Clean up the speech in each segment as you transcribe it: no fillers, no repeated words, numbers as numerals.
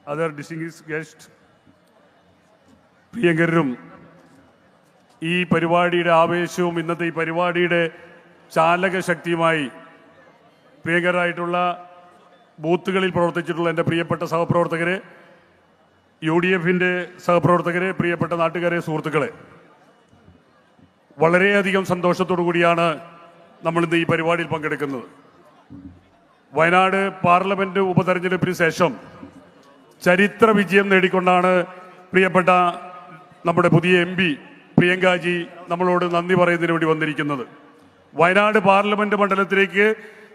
other distinguished guests, പ്രിയങ്കരും ഈ പരിപാടിയുടെ ആവേശവും ഇന്നത്തെ ഈ പരിപാടിയുടെ ചാലക ശക്തിയുമായി പ്രിയങ്കരായിട്ടുള്ള ബൂത്തുകളിൽ പ്രവർത്തിച്ചിട്ടുള്ള എൻ്റെ പ്രിയപ്പെട്ട സഹപ്രവർത്തകരെ, UDF-ന്റെ സഹപ്രവർത്തകരെ, പ്രിയപ്പെട്ട നാട്ടുകാരെ, സുഹൃത്തുക്കളെ, വളരെയധികം സന്തോഷത്തോടു കൂടിയാണ് നമ്മളിന്ന് ഈ പരിപാടിയിൽ പങ്കെടുക്കുന്നത്. വയനാട് പാർലമെന്റ് ഉപതെരഞ്ഞെടുപ്പിന് ശേഷം ചരിത്ര വിജയം നേടിക്കൊണ്ടാണ് പ്രിയപ്പെട്ട നമ്മുടെ പുതിയ MP പ്രിയങ്കാജി നമ്മളോട് നന്ദി പറയുന്നതിന് വേണ്ടി വന്നിരിക്കുന്നത്. വയനാട് പാർലമെന്റ് മണ്ഡലത്തിലേക്ക്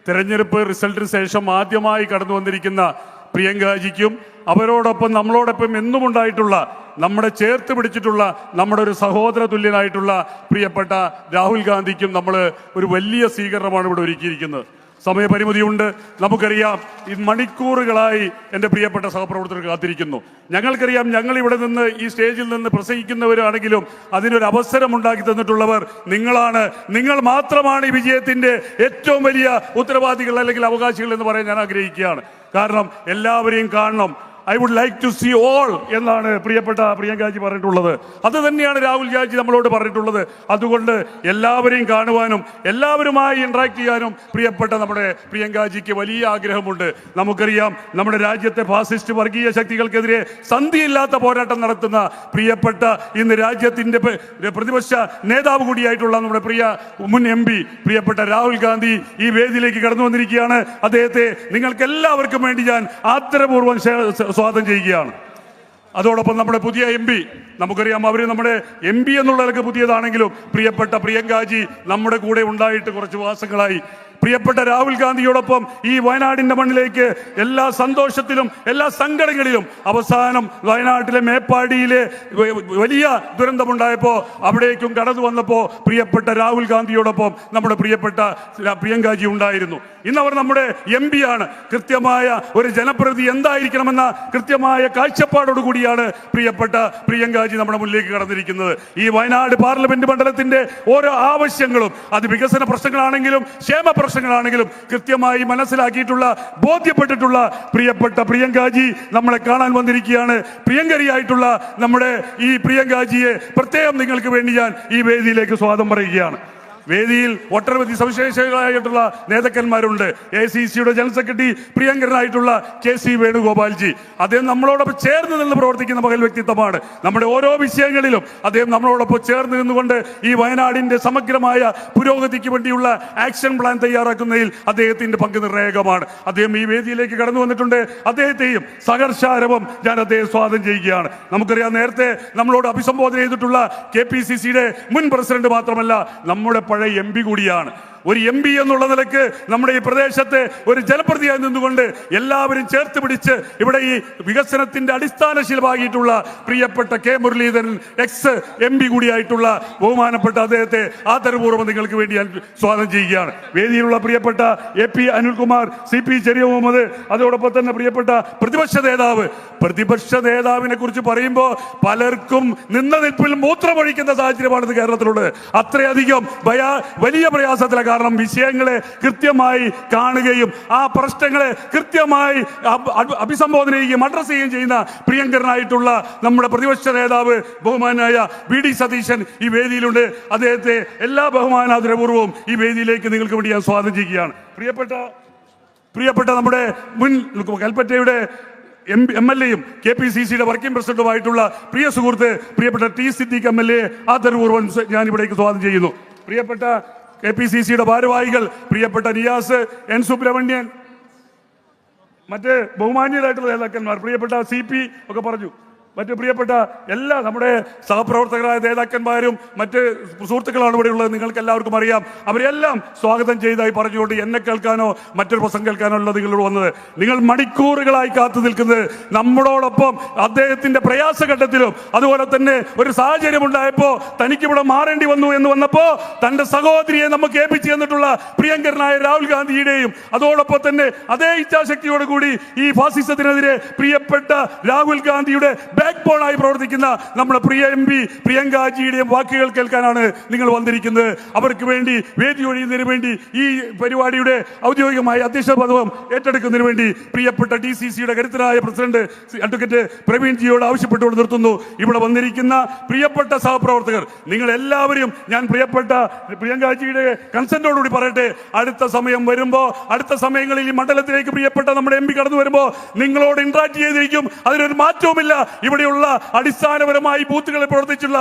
തെരഞ്ഞെടുപ്പ് റിസൾട്ടിന് ശേഷം ആദ്യമായി കടന്നു വന്നിരിക്കുന്ന പ്രിയങ്കാജിക്കും അവരോടൊപ്പം നമ്മളോടൊപ്പം എന്നും ഉണ്ടായിട്ടുള്ള നമ്മുടെ ചേർത്ത് പിടിച്ചിട്ടുള്ള നമ്മുടെ ഒരു സഹോദര തുല്യനായിട്ടുള്ള പ്രിയപ്പെട്ട രാഹുൽ ഗാന്ധിക്കും നമ്മൾ ഒരു വലിയ സ്വീകരണമാണ് ഇവിടെ ഒരുക്കിയിരിക്കുന്നത്. സമയപരിമിതിയുണ്ട്, നമുക്കറിയാം. ഈ മണിക്കൂറുകളായി എൻ്റെ പ്രിയപ്പെട്ട സഹപ്രവർത്തകർ കാത്തിരിക്കുന്നു. ഞങ്ങൾക്കറിയാം, ഞങ്ങൾ ഇവിടെ നിന്ന് ഈ സ്റ്റേജിൽ നിന്ന് പ്രസംഗിക്കുന്നവരാണെങ്കിലും അതിനൊരു അവസരം ഉണ്ടാക്കി തന്നിട്ടുള്ളവർ നിങ്ങളാണ്. നിങ്ങൾ മാത്രമാണ് ഈ വിജയത്തിൻ്റെ ഏറ്റവും വലിയ ഉത്തരവാദികൾ അല്ലെങ്കിൽ അവകാശികൾ എന്ന് പറയാൻ ഞാൻ ആഗ്രഹിക്കുകയാണ്. കാരണം എല്ലാവരെയും കാണണം. I would like to see all എന്നാണ് പ്രിയപ്പെട്ട പ്രിയങ്കാജി പറഞ്ഞിട്ടുള്ളത്. അത് തന്നെയാണ് രാഹുൽ ഗാന്ധി നമ്മളോട് പറഞ്ഞിട്ടുള്ളത്. അതുകൊണ്ട് എല്ലാവരെയും കാണുവാനും എല്ലാവരുമായി ഇന്ററാക്ട് ചെയ്യാനും പ്രിയപ്പെട്ട നമ്മുടെ പ്രിയങ്കാജിക്ക് വലിയ ആഗ്രഹമുണ്ട്. നമുക്കറിയാം, നമ്മുടെ രാജ്യത്തെ ഫാസിസ്റ്റ് വർഗീയ ശക്തികൾക്കെതിരെ സന്ധിയില്ലാത്ത പോരാട്ടം നടത്തുന്ന പ്രിയപ്പെട്ട ഇന്ന് രാജ്യത്തിന്റെ പ്രതിപക്ഷ നേതാവ് കൂടിയായിട്ടുള്ള നമ്മുടെ പ്രിയ മുൻ MP പ്രിയപ്പെട്ട രാഹുൽ ഗാന്ധി ഈ വേദിയിലേക്ക് കടന്നു വന്നിരിക്കുകയാണ്. അദ്ദേഹത്തെ നിങ്ങൾക്ക് എല്ലാവർക്കും വേണ്ടി ഞാൻ ആദരപൂർവ്വം സ്വാഗതം ചെയ്യുകയാണ്. അതോടൊപ്പം നമ്മുടെ പുതിയ MP, നമുക്കറിയാം അവർ നമ്മുടെ MP എന്നുള്ളതൊക്കെ പുതിയതാണെങ്കിലും പ്രിയപ്പെട്ട പ്രിയങ്കാജി നമ്മുടെ കൂടെ ഉണ്ടായിട്ട് കുറച്ച് മാസങ്ങളായി. പ്രിയപ്പെട്ട രാഹുൽ ഗാന്ധിയോടൊപ്പം ഈ വയനാടിന്റെ മണ്ണിലേക്ക് എല്ലാ സന്തോഷത്തിലും എല്ലാ സങ്കടങ്ങളിലും അവസാനം വയനാട്ടിലെ മേപ്പാടിയിലെ വലിയ ദുരന്തമുണ്ടായപ്പോൾ അവിടേക്കും കടന്നു വന്നപ്പോൾ പ്രിയപ്പെട്ട രാഹുൽ ഗാന്ധിയോടൊപ്പം നമ്മുടെ പ്രിയപ്പെട്ട പ്രിയങ്കാജി ഉണ്ടായിരുന്നു. ഇന്നവർ നമ്മുടെ MP ആണ്. കൃത്യമായ ഒരു ജനപ്രതിനിധി എന്തായിരിക്കണമെന്ന കൃത്യമായ കാഴ്ചപ്പാടോട് കൂടിയാണ് പ്രിയപ്പെട്ട പ്രിയങ്കാജി നമ്മുടെ മുന്നിലേക്ക് കടന്നിരിക്കുന്നത്. ഈ വയനാട് പാർലമെന്റ് മണ്ഡലത്തിന്റെ ഓരോ ആവശ്യങ്ങളും അത് വികസന പ്രശ്നങ്ങളാണെങ്കിലും ക്ഷേമ പ്രശ്നങ്ങളാണെങ്കിലും കൃത്യമായി മനസ്സിലാക്കിയിട്ടുള്ള ബോധ്യപ്പെട്ടിട്ടുള്ള പ്രിയപ്പെട്ട പ്രിയങ്കാജി നമ്മളെ കാണാൻ വന്നിരിക്കുകയാണ്. പ്രിയങ്കരിയായിട്ടുള്ള നമ്മുടെ ഈ പ്രിയങ്കാജിയെ പ്രത്യേകം നിങ്ങൾക്ക് വേണ്ടി ഞാൻ ഈ വേദിയിലേക്ക് സ്വാഗതം പറയുകയാണ്. വേദിയിൽ ഒട്ടനവധി സവിശേഷങ്ങളായിട്ടുള്ള നേതാക്കന്മാരുണ്ട്. ACCയുടെ ജനറൽ സെക്രട്ടറി പ്രിയങ്കരനായിട്ടുള്ള KC വേണുഗോപാൽജി, അദ്ദേഹം നമ്മളോടൊപ്പം ചേർന്ന് നിന്ന് പ്രവർത്തിക്കുന്ന മകൽ വ്യക്തിത്വമാണ്. നമ്മുടെ ഓരോ വിഷയങ്ങളിലും അദ്ദേഹം നമ്മളോടൊപ്പം ചേർന്ന് നിന്നുകൊണ്ട് ഈ വയനാടിന്റെ സമഗ്രമായ പുരോഗതിക്ക് വേണ്ടിയുള്ള ആക്ഷൻ പ്ലാൻ തയ്യാറാക്കുന്നതിൽ അദ്ദേഹത്തിന്റെ പങ്ക് നിർണായകമാണ്. അദ്ദേഹം ഈ വേദിയിലേക്ക് കടന്നു വന്നിട്ടുണ്ട്. അദ്ദേഹത്തെയും സഹർഷാരവം ഞാൻ അദ്ദേഹം സ്വാഗതം ചെയ്യുകയാണ്. നമുക്കറിയാം, നേരത്തെ നമ്മളോട് അഭിസംബോധന ചെയ്തിട്ടുള്ള KPCCയുടെ മുൻ പ്രസിഡന്റ് മാത്രമല്ല, നമ്മുടെ പഴയ MP കൂടിയാണ്. ഒരു MP എന്നുള്ള നിലക്ക് നമ്മുടെ ഈ പ്രദേശത്തെ ഒരു ജനപ്രതിയായി നിന്നുകൊണ്ട് എല്ലാവരും ചേർത്ത് പിടിച്ച് ഇവിടെ ഈ വികസനത്തിന്റെ അടിസ്ഥാന ശിലമാകിയിട്ടുള്ള പ്രിയപ്പെട്ട K മുരളീധരൻ ex-MP കൂടിയായിട്ടുള്ള ബഹുമാനപ്പെട്ട അദ്ദേഹത്തെ ആദരപൂർവ്വം നിങ്ങൾക്ക് വേണ്ടി ഞാൻ സ്വാഗതം ചെയ്യുകയാണ്. വേദിയിലുള്ള പ്രിയപ്പെട്ട AP അനിൽകുമാർ, CP ചെറിയ മുഹമ്മദ്, അതോടൊപ്പം തന്നെ പ്രിയപ്പെട്ട പ്രതിപക്ഷ നേതാവിനെ കുറിച്ച് പറയുമ്പോൾ പലർക്കും നിന്ന നിൽപ്പിൽ മൂത്രമൊഴിക്കുന്ന സാഹചര്യമാണ് കേരളത്തിലുള്ളത്. അത്രയധികം വലിയ പ്രയാസത്തിലാണ്. കാരണം വിഷയങ്ങളെ കൃത്യമായി കാണുകയും ആ പ്രശ്നങ്ങളെ കൃത്യമായി അഭിസംബോധന ചെയ്യുകയും അഡ്രസ് ചെയ്യുകയും ചെയ്യുന്ന പ്രിയങ്കരനായിട്ടുള്ള നമ്മുടെ പ്രതിപക്ഷ നേതാവ് ബഹുമാനായ VD സതീശൻ ഈ വേദിയിലുണ്ട്. അദ്ദേഹത്തെ എല്ലാ ബഹുമാനാദരപൂർവ്വവും ഈ വേദിയിലേക്ക് നിങ്ങൾക്ക് വേണ്ടി ഞാൻ സ്വാഗതം ചെയ്യുകയാണ്. പ്രിയപ്പെട്ട നമ്മുടെ മുൻ കൽപ്പറ്റയുടെ MLA-യും KPCCയുടെ വർക്കിംഗ് പ്രസിഡന്റുമായിട്ടുള്ള പ്രിയ സുഹൃത്ത് പ്രിയപ്പെട്ട T സിദ്ദീഖ് MLA ആദരപൂർവ്വം ഞാൻ ഇവിടേക്ക് സ്വാഗതം ചെയ്യുന്നു. പ്രിയപ്പെട്ട KPCCയുടെ ഭാരവാഹികൾ പ്രിയപ്പെട്ട നിയാസ്, N സുബ്രഹ്മണ്യൻ, മറ്റ് ബഹുമാന്യരായിട്ടുള്ള നേതാക്കന്മാർ, പ്രിയപ്പെട്ട CP ഒക്കെ പറഞ്ഞു, മറ്റ് പ്രിയപ്പെട്ട എല്ലാ നമ്മുടെ സഹപ്രവർത്തകരായ നേതാക്കന്മാരും മറ്റ് സുഹൃത്തുക്കളാണ് ഇവിടെ ഉള്ളത്. നിങ്ങൾക്ക് എല്ലാവർക്കും അറിയാം. അവരെല്ലാം സ്വാഗതം ചെയ്തായി പറഞ്ഞുകൊണ്ട് എന്നെ കേൾക്കാനോ മറ്റൊരു പ്രസംഗം കേൾക്കാനോ ഉള്ള നിങ്ങളോട് വന്നത്. നിങ്ങൾ മണിക്കൂറുകളായി കാത്തു നിൽക്കുന്നത് നമ്മളോടൊപ്പം അദ്ദേഹത്തിന്റെ പ്രയാസഘട്ടത്തിലും അതുപോലെ തന്നെ ഒരു സാഹചര്യം ഉണ്ടായപ്പോൾ തനിക്കിവിടെ മാറേണ്ടി വന്നു എന്ന് വന്നപ്പോൾ തന്റെ സഹോദരിയെ നമുക്ക് ഏൽപ്പിച്ചു തന്നിട്ടുള്ള പ്രിയങ്കരനായ രാഹുൽ ഗാന്ധിയുടെയും അതോടൊപ്പം തന്നെ അതേ ഇച്ഛാശക്തിയോടുകൂടി ഈ ഫാസിസത്തിനെതിരെ പ്രിയപ്പെട്ട രാഹുൽ ഗാന്ധിയുടെ ബാക്ക് ബോണായി പ്രവർത്തിക്കുന്ന നമ്മുടെ പ്രിയ MP പ്രിയങ്കാജിയുടെയും വാക്കുകൾ കേൾക്കാനാണ് നിങ്ങൾ വന്നിരിക്കുന്നത്. അവർക്ക് വേണ്ടി വേദി ഒഴിയുന്നതിന് വേണ്ടി ഈ പരിപാടിയുടെ ഔദ്യോഗികമായ അധ്യക്ഷ പദവം ഏറ്റെടുക്കുന്നതിന് വേണ്ടി പ്രിയപ്പെട്ട DCCയുടെ കരുത്തരായ പ്രസിഡന്റ് അഡ്വക്കേറ്റ് പ്രവീൺ ജിയോട് ആവശ്യപ്പെട്ടുകൊണ്ട് നിർത്തുന്നു. ഇവിടെ വന്നിരിക്കുന്ന പ്രിയപ്പെട്ട സഹപ്രവർത്തകർ, നിങ്ങൾ എല്ലാവരും ഞാൻ പ്രിയപ്പെട്ട പ്രിയങ്കാജിയുടെ കൺസെന്റോടുകൂടി പറയട്ടെ, അടുത്ത സമയം വരുമ്പോൾ, അടുത്ത സമയങ്ങളിൽ ഈ മണ്ഡലത്തിലേക്ക് പ്രിയപ്പെട്ട നമ്മുടെ MP കടന്നു വരുമ്പോൾ നിങ്ങളോട് ഇന്ററാക്ട് ചെയ്തിരിക്കും. അതിനൊരു മാറ്റവുമില്ല. ഇവിടെയുള്ള അടിസ്ഥാനപരമായി ബൂത്തുകളിൽ പ്രവർത്തിച്ചുള്ള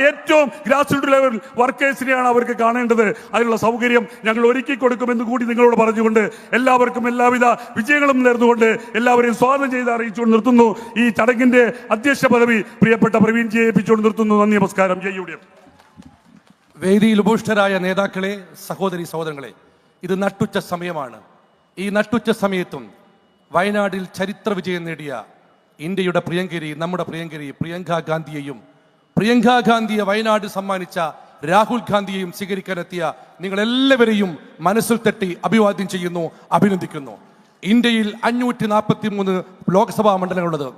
ഏറ്റവും ഗ്രാസ് റൂട്ട് ലെവൽ വർക്കേഴ്സിനെയാണ് അവർക്ക് കാണേണ്ടത്. അതിനുള്ള സൗകര്യം ഞങ്ങൾ ഒരുക്കി കൊടുക്കുമെന്ന് കൂടി നിങ്ങളോട് പറഞ്ഞുകൊണ്ട് എല്ലാവർക്കും എല്ലാവിധ വിജയങ്ങളും നേർന്നുകൊണ്ട് എല്ലാവരെയും സ്വാഗതം ചെയ്ത് അറിയിച്ചുകൊണ്ട് നിർത്തുന്നു. ഈ ചടങ്ങിന്റെ അധ്യക്ഷ പദവി പ്രിയപ്പെട്ട പ്രവീൺ ജിയെ ഏൽപ്പിച്ചുകൊണ്ട് നിർത്തുന്നു. നന്ദി, നമസ്കാരം. ജയ് UDF. വേദിയിൽ ഉപവിഷ്ടരായ നേതാക്കളെ, സഹോദരി സഹോദരങ്ങളെ, ഇത് നട്ടുച്ച സമയമാണ്. ഈ നട്ടുച്ച സമയത്തും വയനാടിൽ ചരിത്ര വിജയം നേടിയ ഇന്ത്യയുടെ പ്രിയങ്കരി, നമ്മുടെ പ്രിയങ്കരി പ്രിയങ്കാ ഗാന്ധിയെയും പ്രിയങ്കാ ഗാന്ധിയെ വയനാട് സമ്മാനിച്ച രാഹുൽ ഗാന്ധിയെയും സ്വീകരിക്കാനെത്തിയ നിങ്ങളെല്ലാവരെയും മനസ്സിൽ തട്ടി അഭിവാദ്യം ചെയ്യുന്നു, അഭിനന്ദിക്കുന്നു. ഇന്ത്യയിൽ 543 ലോക്സഭാ മണ്ഡലങ്ങളുള്ളത്.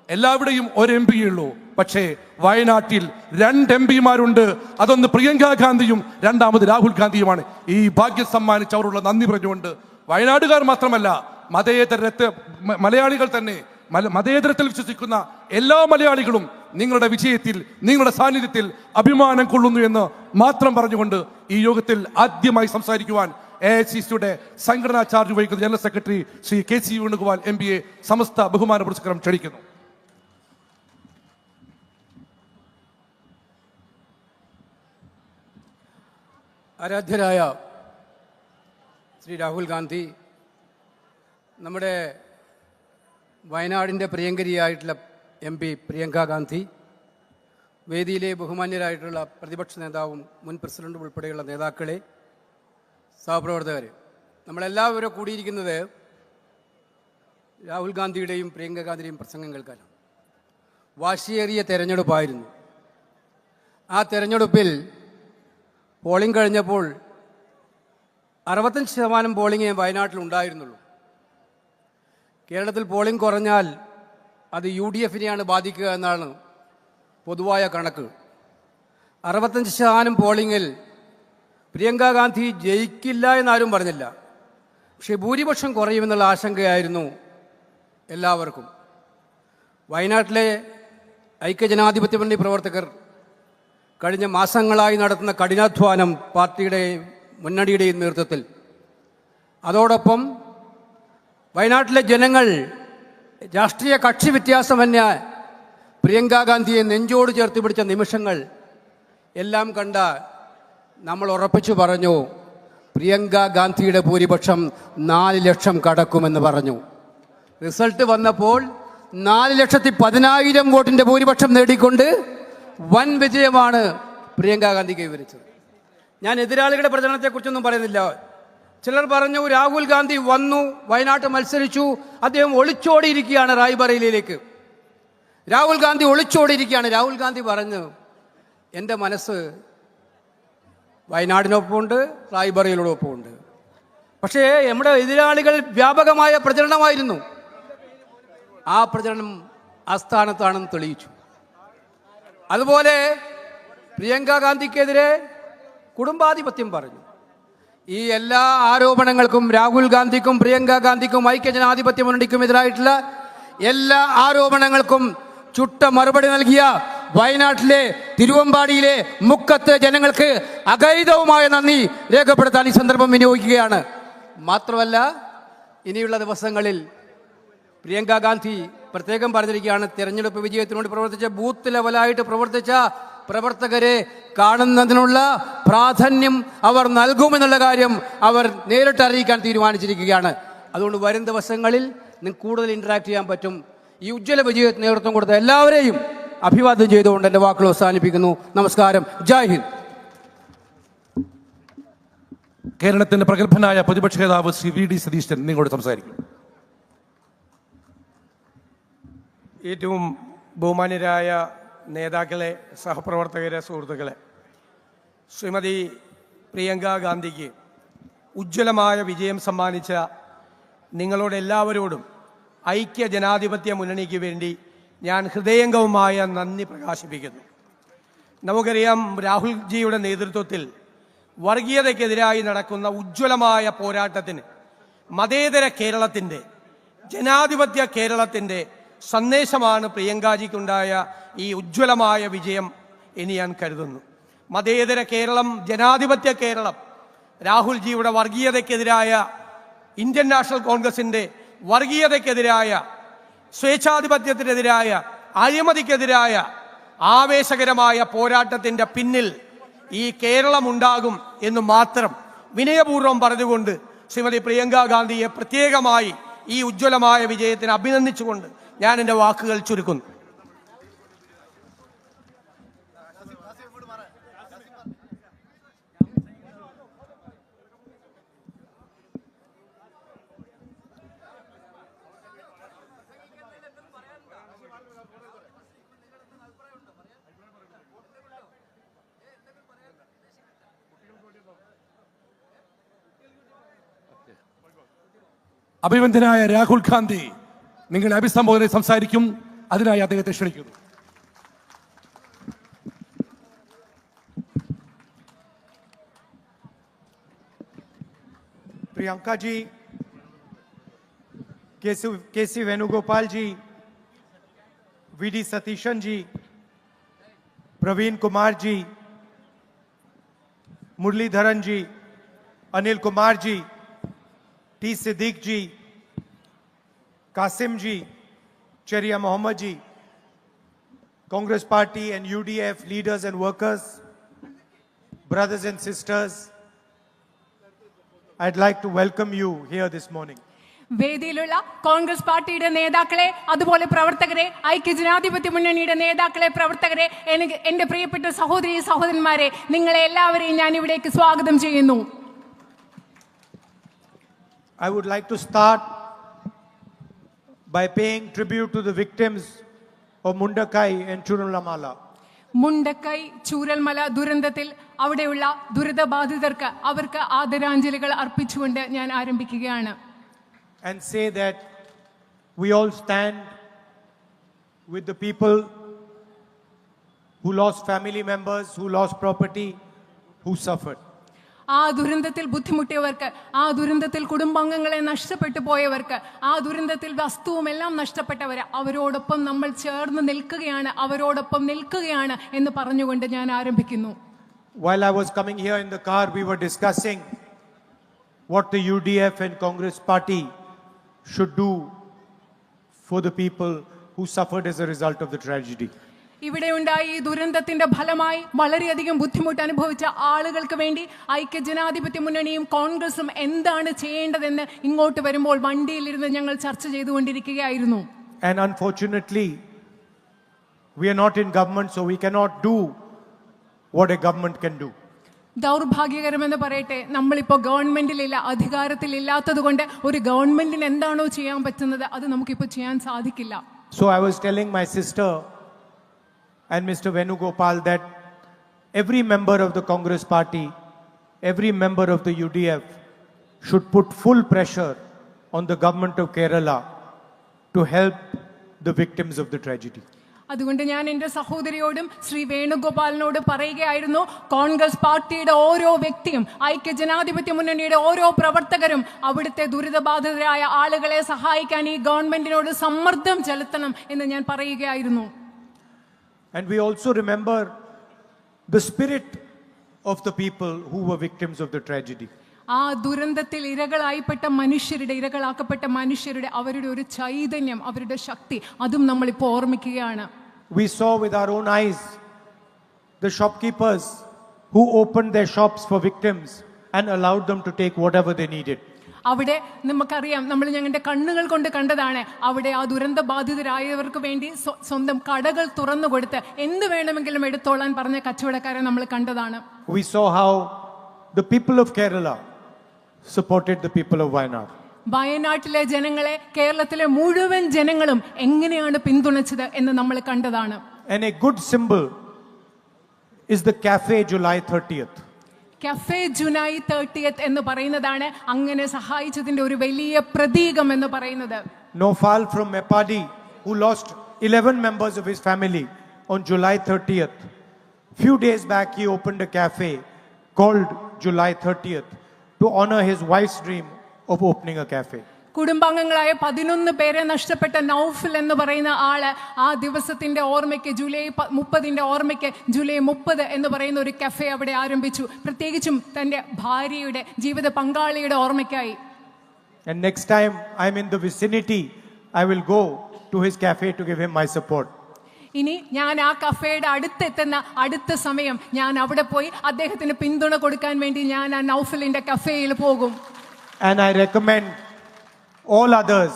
എല്ലാവിടെയും ഒരു MP ഉള്ളൂ. പക്ഷേ വയനാട്ടിൽ 2 MP-മാരുണ്ട്. അതൊന്ന് പ്രിയങ്കാ ഗാന്ധിയും രണ്ടാമത് രാഹുൽ ഗാന്ധിയുമാണ്. ഈ ഭാഗ്യം സമ്മാനിച്ച് അവരുള്ള നന്ദി പറഞ്ഞുകൊണ്ട് വയനാടുകാർ മാത്രമല്ല, മലയാളികൾ തന്നെ, മതേതരത്തിൽ വിശ്വസിക്കുന്ന എല്ലാ മലയാളികളും നിങ്ങളുടെ വിജയത്തിൽ, നിങ്ങളുടെ സാന്നിധ്യത്തിൽ അഭിമാനം കൊള്ളുന്നു എന്ന് മാത്രം പറഞ്ഞുകൊണ്ട് ഈ യോഗത്തിൽ ആദ്യമായി സംസാരിക്കുവാൻ AICCയുടെ സംഘടനാ ചാർജ് വഹിക്കുന്ന general secretary Shri KC Venugopal MPയെ സമസ്ത ബഹുമാന പുരസ്കാരം ക്ഷണിക്കുന്നു. ആരാധ്യരായ ശ്രീ രാഹുൽ ഗാന്ധി, നമ്മുടെ വയനാടിൻ്റെ പ്രിയങ്കരിയായിട്ടുള്ള MP പ്രിയങ്കാ ഗാന്ധി, വേദിയിലെ ബഹുമാന്യരായിട്ടുള്ള പ്രതിപക്ഷ നേതാവും മുൻ പ്രസിഡന്റും ഉൾപ്പെടെയുള്ള നേതാക്കളെ, സഹപ്രവർത്തകർ, നമ്മളെല്ലാവരും കൂടിയിരിക്കുന്നത് രാഹുൽ ഗാന്ധിയുടെയും പ്രിയങ്കാ ഗാന്ധിയുടെയും പ്രസംഗം കേൾക്കാനാണ്. വാശിയേറിയ തെരഞ്ഞെടുപ്പായിരുന്നു. ആ തെരഞ്ഞെടുപ്പിൽ പോളിംഗ് കഴിഞ്ഞപ്പോൾ 65% പോളിംഗേ വയനാട്ടിൽ ഉണ്ടായിരുന്നുള്ളൂ. കേരളത്തിൽ പോളിംഗ് കുറഞ്ഞാൽ അത് UDF-നെയാണ് ബാധിക്കുക എന്നാണ് പൊതുവായ കണക്ക്. 65% പോളിംഗിൽ പ്രിയങ്കാ ഗാന്ധി ജയിക്കില്ല എന്നാരും പറഞ്ഞില്ല. പക്ഷേ ഭൂരിപക്ഷം കുറയുമെന്നുള്ള ആശങ്കയായിരുന്നു എല്ലാവർക്കും. വയനാട്ടിലെ ഐക്യജനാധിപത്യ മുന്നണി പ്രവർത്തകർ കഴിഞ്ഞ മാസങ്ങളായി നടത്തുന്ന കഠിനാധ്വാനം പാർട്ടിയുടെയും മുന്നണിയുടെയും നേതൃത്വത്തിൽ, അതോടൊപ്പം വയനാട്ടിലെ ജനങ്ങൾ രാഷ്ട്രീയ കക്ഷി വ്യത്യാസമന്യേ പ്രിയങ്കാ ഗാന്ധിയെ നെഞ്ചോട് ചേർത്ത് പിടിച്ച നിമിഷങ്ങൾ എല്ലാം കണ്ട നമ്മൾ ഉറപ്പിച്ചു പറഞ്ഞു, പ്രിയങ്കാ ഗാന്ധിയുടെ ഭൂരിപക്ഷം 4 ലക്ഷം കടക്കുമെന്ന് പറഞ്ഞു. റിസൾട്ട് വന്നപ്പോൾ 4,10,000 വോട്ടിൻ്റെ ഭൂരിപക്ഷം നേടിക്കൊണ്ട് വൻ വിജയമാണ് പ്രിയങ്കാ ഗാന്ധി കൈവരിച്ചത്. ഞാൻ എതിരാളികളുടെ പ്രചരണത്തെക്കുറിച്ചൊന്നും പറയുന്നില്ല. ചിലർ പറഞ്ഞു രാഹുൽ ഗാന്ധി വന്നു, വയനാട്ട് മത്സരിച്ചു, അദ്ദേഹം ഒളിച്ചോടിയിരിക്കുകയാണ് റായ്ബറേലിയിലേക്ക്. രാഹുൽ ഗാന്ധി ഒളിച്ചോടിയിരിക്കുകയാണ്. രാഹുൽ ഗാന്ധി പറഞ്ഞു, എൻ്റെ മനസ്സ് വയനാടിനൊപ്പമുണ്ട്, റായ്ബറേലിയോടൊപ്പമുണ്ട്. പക്ഷേ നമ്മുടെ എതിരാളികൾ വ്യാപകമായ പ്രചരണമായിരുന്നു. ആ പ്രചരണം ആസ്ഥാനത്താണെന്ന് തെളിയിച്ചു. അതുപോലെ പ്രിയങ്കാ ഗാന്ധിക്കെതിരെ കുടുംബാധിപത്യം പറഞ്ഞു. ഈ എല്ലാ ആരോപണങ്ങൾക്കും, രാഹുൽ ഗാന്ധിക്കും പ്രിയങ്കാ ഗാന്ധിക്കും ഐക്യജനാധിപത്യ മുന്നണിക്കും എതിരായിട്ടുള്ള എല്ലാ ആരോപണങ്ങൾക്കും ചുട്ട മറുപടി നൽകിയ വയനാട്ടിലെ തിരുവമ്പാടിയിലെ മുക്കത്ത് ജനങ്ങൾക്ക് അഗൈതവുമായ നന്ദി രേഖപ്പെടുത്താൻ ഈ സന്ദർഭം വിനിയോഗിക്കുകയാണ്. മാത്രമല്ല, ഇനിയുള്ള ദിവസങ്ങളിൽ പ്രിയങ്കാ ഗാന്ധി പ്രത്യേകം പറഞ്ഞിരിക്കുകയാണ്, തെരഞ്ഞെടുപ്പ് വിജയത്തിനു വേണ്ടി പ്രവർത്തിച്ച, ബൂത്ത് ലെവലായിട്ട് പ്രവർത്തിച്ച പ്രവർത്തകരെ കാണുന്നതിനുള്ള പ്രാധാന്യം അവർ നൽകുമെന്നുള്ള കാര്യം അവർ നേരിട്ട് അറിയിക്കാൻ തീരുമാനിച്ചിരിക്കുകയാണ്. അതുകൊണ്ട് വരും ദിവസങ്ങളിൽ നിങ്ങൾക്ക് കൂടുതൽ ഇന്ററാക്ട് ചെയ്യാൻ പറ്റും. ഈ ഉജ്ജ്വല വിജയത്തിന് നേതൃത്വം കൊടുത്ത എല്ലാവരെയും അഭിവാദ്യം ചെയ്തുകൊണ്ട് എൻ്റെ വാക്കുകൾ അവസാനിപ്പിക്കുന്നു. നമസ്കാരം. ജയ് ഹിന്ദ്. കേരളത്തിന്റെ പ്രഗത്ഭനായ പ്രതിപക്ഷ നേതാവ് ശ്രീ VD സതീശൻ നിങ്ങളോട് സംസാരിക്കും. ഏറ്റവും ബഹുമാന്യരായ നേതാക്കളെ, സഹപ്രവർത്തകരെ, സുഹൃത്തുക്കളെ, ശ്രീമതി പ്രിയങ്കാ ഗാന്ധിക്ക് ഉജ്ജ്വലമായ വിജയം സമ്മാനിച്ച നിങ്ങളോട് എല്ലാവരോടും ഐക്യ ജനാധിപത്യ മുന്നണിക്ക് വേണ്ടി ഞാൻ ഹൃദയംഗവുമായ നന്ദി പ്രകാശിപ്പിക്കുന്നു. നമുക്കറിയാം, രാഹുൽജിയുടെ നേതൃത്വത്തിൽ വർഗീയതയ്ക്കെതിരായി നടക്കുന്ന ഉജ്ജ്വലമായ പോരാട്ടത്തിന് മതേതര കേരളത്തിൻ്റെ, ജനാധിപത്യ കേരളത്തിൻ്റെ സന്ദേശമാണ് പ്രിയങ്കാജിക്കുണ്ടായ ഈ ഉജ്ജ്വലമായ വിജയം എന്ന് ഞാൻ കരുതുന്നു. മതേതര കേരളം, ജനാധിപത്യ കേരളം, രാഹുൽജിയുടെ വർഗീയതയ്ക്കെതിരായ, ഇന്ത്യൻ നാഷണൽ കോൺഗ്രസിൻ്റെ വർഗീയതയ്ക്കെതിരായ, സ്വേച്ഛാധിപത്യത്തിനെതിരായ, അഴിമതിക്കെതിരായ ആവേശകരമായ പോരാട്ടത്തിൻ്റെ പിന്നിൽ ഈ കേരളം ഉണ്ടാകും എന്ന് മാത്രം വിനയപൂർവ്വം പറഞ്ഞുകൊണ്ട് ശ്രീമതി പ്രിയങ്ക ഗാന്ധിയെ പ്രത്യേകമായി ഈ ഉജ്ജ്വലമായ വിജയത്തിന് അഭിനന്ദിച്ചുകൊണ്ട് ഞാൻ എൻ്റെ വാക്കുകൾ ചുരുക്കുന്നു. അഭിനന്ദനായ രാഹുൽ ഗാന്ധി നിങ്ങളെ അഭിസംബോധന സംസാരിക്കും. അതിനായി അദ്ദേഹത്തെ ക്ഷണിക്കുന്നു. Priyanka ji, KC Venugopal ji, VD Satheesan ji, Praveen Kumar ji, Muralidharan ji, Anil Kumar ji, T Siddique ji, Kasim ji, Chariya Mohammad ji, Congress party and UDF leaders and workers, brothers and sisters, I'd like to welcome you here this morning. വേദിയിലുള്ള കോൺഗ്രസ് പാർട്ടിയുടെ നേതാക്കളെ, അതുപോലെ പ്രവർത്തകരെ, ഐക്യജനാധിപത്യ മുന്നണിയുടെ നേതാക്കളെ, പ്രവർത്തകരെ, എന്റെ പ്രിയപ്പെട്ട സഹോദരി സഹോദരന്മാരെ, നിങ്ങളെ എല്ലാവരെയും ഞാൻ ഇവിടേക്ക് സ്വാഗതം ചെയ്യുന്നു. I would like to start by paying tribute to the victims of Mundakai and Churunlamala. Mundakkai Chooralmala ദുരന്തത്തിൽ അവിടെയുള്ള ദുരിതബാധിതർക്ക് അവർക്ക് ആദരാഞ്ജലികൾ അർപ്പിച്ചുകൊണ്ട് ഞാൻ ആരംഭിക്കുകയാണ്. And say that we all stand with the people who lost family members, who lost property, who suffered. ആ ദുരന്തത്തിൽ ബുദ്ധിമുട്ടിയവർക്ക്, ആ ദുരന്തത്തിൽ കുടുംബാംഗങ്ങളെ നഷ്ടപ്പെട്ടു പോയവർക്ക്, ആ ദുരന്തത്തിൽ വസ്തുവും എല്ലാം നഷ്ടപ്പെട്ടവർ, അവരോടൊപ്പം നമ്മൾ ചേർന്ന് നിൽക്കുകയാണ്, അവരോടൊപ്പം നിൽക്കുകയാണ് എന്ന് പറഞ്ഞുകൊണ്ട് ഞാൻ ആരംഭിക്കുന്നു. While I was coming here in the car, we were discussing what the UDF and Congress party should do for the people who suffered as a result of the tragedy. ഇവിടെ ഉണ്ടായ ഈ ദുരന്തത്തിന്റെ ഫലമായി വളരെയധികം ബുദ്ധിമുട്ട് അനുഭവിച്ച ആളുകൾക്ക് വേണ്ടി ഐക്യജനാധിപത്യ മുന്നണിയും കോൺഗ്രസും എന്താണ് ചെയ്യേണ്ടതെന്ന് ഇങ്ങോട്ട് വരുമ്പോൾ വണ്ടിയിലിരുന്ന് ഞങ്ങൾ ചർച്ച ചെയ്തുകൊണ്ടിരിക്കുകയായിരുന്നു. And unfortunately, we are not in government, so we cannot do what a government can do. ദൗർഭാഗ്യകരമെന്ന് പറയട്ടെ, നമ്മളിപ്പോൾ ഗവൺമെന്റിലില്ല, അധികാരത്തിലില്ലാത്തത് കൊണ്ട് ഒരു ഗവൺമെന്റിന് എന്താണോ ചെയ്യാൻ പറ്റുന്നത് അത് നമുക്കിപ്പോൾ ചെയ്യാൻ സാധിക്കില്ല. So I was telling my sister and Mr. Venugopal that every member of the Congress party, every member of the UDF should put full pressure on the government of Kerala to help the victims of the tragedy. അതുകൊണ്ട് ഞാൻ എൻ്റെ സഹോദരിയോടും ശ്രീ വേണുഗോപാലിനോട് പറയുകയായിരുന്നു, കോൺഗ്രസ് പാർട്ടിയുടെ ഓരോ വ്യക്തിയും, ഐക്യജനാധിപത്യ മുന്നണിയുടെ ഓരോ പ്രവർത്തകരും അവിടുത്തെ ദുരിതബാധിതരായ ആളുകളെ സഹായിക്കാൻ ഈ ഗവൺമെന്റിനോട് സമ്മർദ്ദം ചെലുത്തണം എന്ന് ഞാൻ പറയുകയായിരുന്നു. And we also remember the spirit of the people who were victims of the tragedy. ആ ദുരന്തത്തിൽ ഇരകളാക്കപ്പെട്ട മനുഷ്യരുടെ അവരുടെ ഒരു ചൈതന്യം, അവരുടെ ശക്തി, അതും നമ്മളിപ്പോൾ ഓർമ്മിക്കുകയാണ്. We saw with our own eyes the shopkeepers who opened their shops for victims and allowed them to take whatever they needed. അവിടെ നമുക്കറിയാം, നമ്മൾ ഞങ്ങളുടെ കണ്ണുകൾ കൊണ്ട് കണ്ടതാണ്, അവിടെ ആ ദുരന്ത ബാധിതരായവർക്ക് വേണ്ടി സ്വന്തം കടകൾ തുറന്നു കൊടുത്ത് എന്ത് വേണമെങ്കിലും എടുത്തോളാൻ പറഞ്ഞ കച്ചവടക്കാരെ നമ്മൾ കണ്ടതാണ്. We saw how the people of Kerala supported the people of Wayanad. വയനാട്ടിലെ ജനങ്ങളെ കേരളത്തിലെ മുഴുവൻ ജനങ്ങളും എങ്ങനെയാണ് പിന്തുണച്ചത് എന്ന് നമ്മൾ കണ്ടതാണ്. And a good symbol is the Cafe July 30th. Cafe July 30th എന്ന് പറയുന്നതാണ് അങ്ങനെ സഹായിച്ചതിന്റെ ഒരു വലിയ പ്രതീകം എന്ന് പറയുന്നത്. Nofal from Mepadi, who lost 11 members of his family on July 30th. Few days back, he opened a cafe called July 30th to honor his wife's dream of opening a cafe. കുടുംബാംഗങ്ങളായ 11 പേരെ നഷ്ടപ്പെട്ട നൗഫൽ എന്ന് പറയുന്ന ആള് ആ ദിവസത്തിന്റെ ഓർമ്മയ്ക്ക് July 30ന്റെ ഓർമ്മയ്ക്ക് July 30 എന്ന് പറയുന്ന ഒരു കഫേ അവിടെ ആരംഭിച്ചു, പ്രത്യേകിച്ചും തന്റെ ഭാര്യയുടെ ജീവിത പങ്കാളിയുടെ ഓർമ്മയ്ക്കായി. And next time I'm in the vicinity, I will go to his cafe to give him my support. ഇനി ഞാൻ ആ കഫേയുടെ അടുത്തെത്തുന്ന അടുത്ത സമയം ഞാൻ അവിടെ പോയി അദ്ദേഹത്തിന് പിന്തുണ കൊടുക്കാൻ വേണ്ടി ഞാൻ ആ നൗഫലിന്റെ കഫേയിൽ പോകും. And I recommend all others,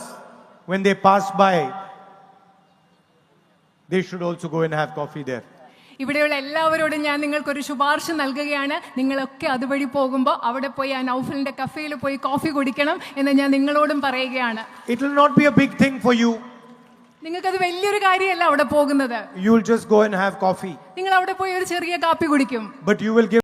when they pass by, they should also go and have coffee there. ഇവിടെയുള്ള എല്ലാവരോടും ഞാൻ നിങ്ങൾക്കൊരു ശുപാർശ നൽകുകയാണ്. നിങ്ങളൊക്കെ അതുവഴി പോകുമ്പോൾ അവിടെ പോയി ആ നൗഫലിന്റെ കഫേയിൽ പോയി കോഫി കുടിക്കണം എന്ന് ഞാൻ നിങ്ങളോടും പറയുകയാണ്. It will not be a big thing for you. നിങ്ങൾക്കത് വലിയൊരു കാര്യമല്ല അവിടെ പോകുന്നത്. You will just go and have coffee. നിങ്ങൾ അവിടെ പോയി ഒരു ചെറിയ കാപ്പി കുടിക്കും. But you will give